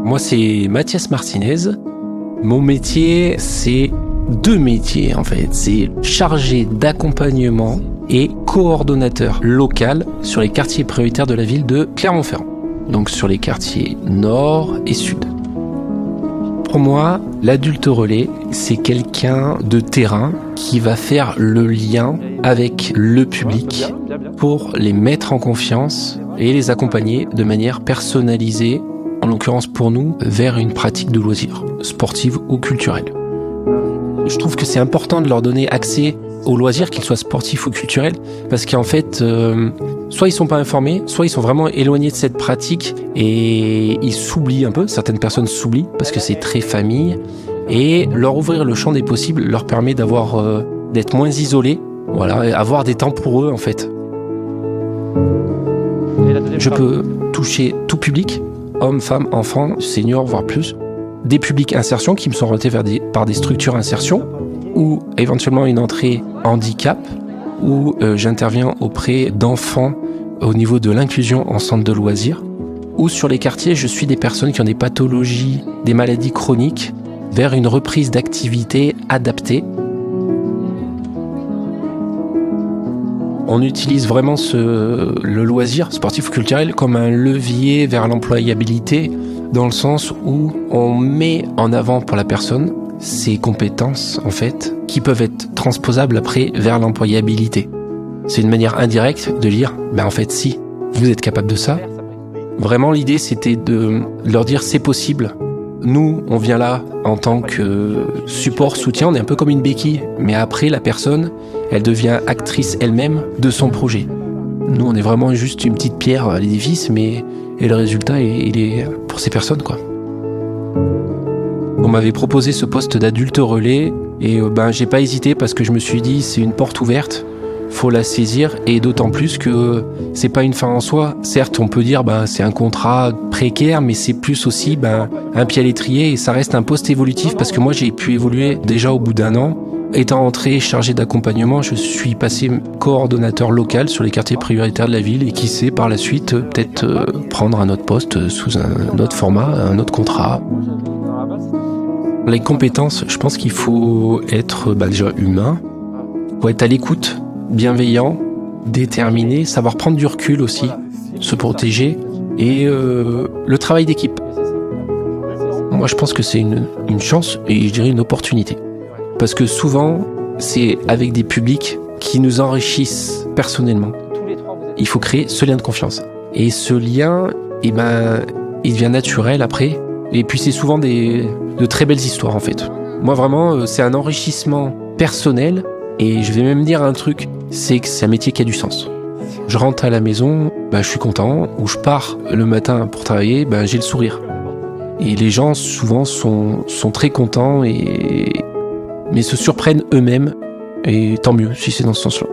Moi, c'est Mathias Martinez. Mon métier, c'est 2 métiers en fait. C'est chargé d'accompagnement et coordonnateur local sur les quartiers prioritaires de la ville de Clermont-Ferrand. Donc sur les quartiers nord et sud. Pour moi, l'adulte relais, c'est quelqu'un de terrain qui va faire le lien avec le public pour les mettre en confiance et les accompagner de manière personnalisée, en l'occurrence pour nous, vers une pratique de loisirs, sportive ou culturelle. Je trouve que c'est important de leur donner accès aux loisirs, qu'ils soient sportifs ou culturels, parce qu'en fait, soit ils sont pas informés, soit ils sont vraiment éloignés de cette pratique et ils s'oublient un peu, certaines personnes s'oublient parce que c'est très famille, et leur ouvrir le champ des possibles leur permet d'être moins isolés, voilà, et avoir des temps pour eux en fait. Je peux toucher tout public, hommes, femmes, enfants, seniors, voire plus. Des publics insertion qui me sont orientés par des structures insertion, ou éventuellement une entrée handicap, où j'interviens auprès d'enfants au niveau de l'inclusion en centre de loisirs, ou sur les quartiers, je suis des personnes qui ont des pathologies, des maladies chroniques, vers une reprise d'activité adaptée. On utilise vraiment le loisir sportif ou culturel comme un levier vers l'employabilité, dans le sens où on met en avant pour la personne ses compétences, en fait, qui peuvent être transposables après vers l'employabilité. C'est une manière indirecte de dire, en fait, si, vous êtes capable de ça. Vraiment, l'idée, c'était de leur dire, c'est possible. Nous, on vient là en tant que support, soutien, on est un peu comme une béquille, mais après, la personne, elle devient actrice elle-même de son projet. Nous, on est vraiment juste une petite pierre à l'édifice, et le résultat, il est pour ces personnes, quoi. On m'avait proposé ce poste d'adulte relais, et j'ai pas hésité parce que je me suis dit, c'est une porte ouverte, faut la saisir, et d'autant plus que c'est pas une fin en soi. Certes, on peut dire, c'est un contrat précaire, mais c'est plus aussi, un pied à l'étrier, et ça reste un poste évolutif, parce que moi, j'ai pu évoluer déjà au bout d'1 an. Étant entré chargé d'accompagnement, je suis passé coordonnateur local sur les quartiers prioritaires de la ville, et qui sait par la suite peut-être prendre un autre poste sous un autre format, un autre contrat. Les compétences, je pense qu'il faut être déjà humain, il faut être à l'écoute, bienveillant, déterminé, savoir prendre du recul aussi, se protéger, et le travail d'équipe. Moi, je pense que c'est une chance et je dirais une opportunité. Parce que souvent, c'est avec des publics qui nous enrichissent personnellement. Il faut créer ce lien de confiance. Et ce lien, il devient naturel après. Et puis c'est souvent de très belles histoires en fait. Moi vraiment, c'est un enrichissement personnel. Et je vais même dire un truc, c'est que c'est un métier qui a du sens. Je rentre à la maison, je suis content. Ou je pars le matin pour travailler, j'ai le sourire. Et les gens souvent sont très contents mais se surprennent eux-mêmes, et tant mieux si c'est dans ce sens-là.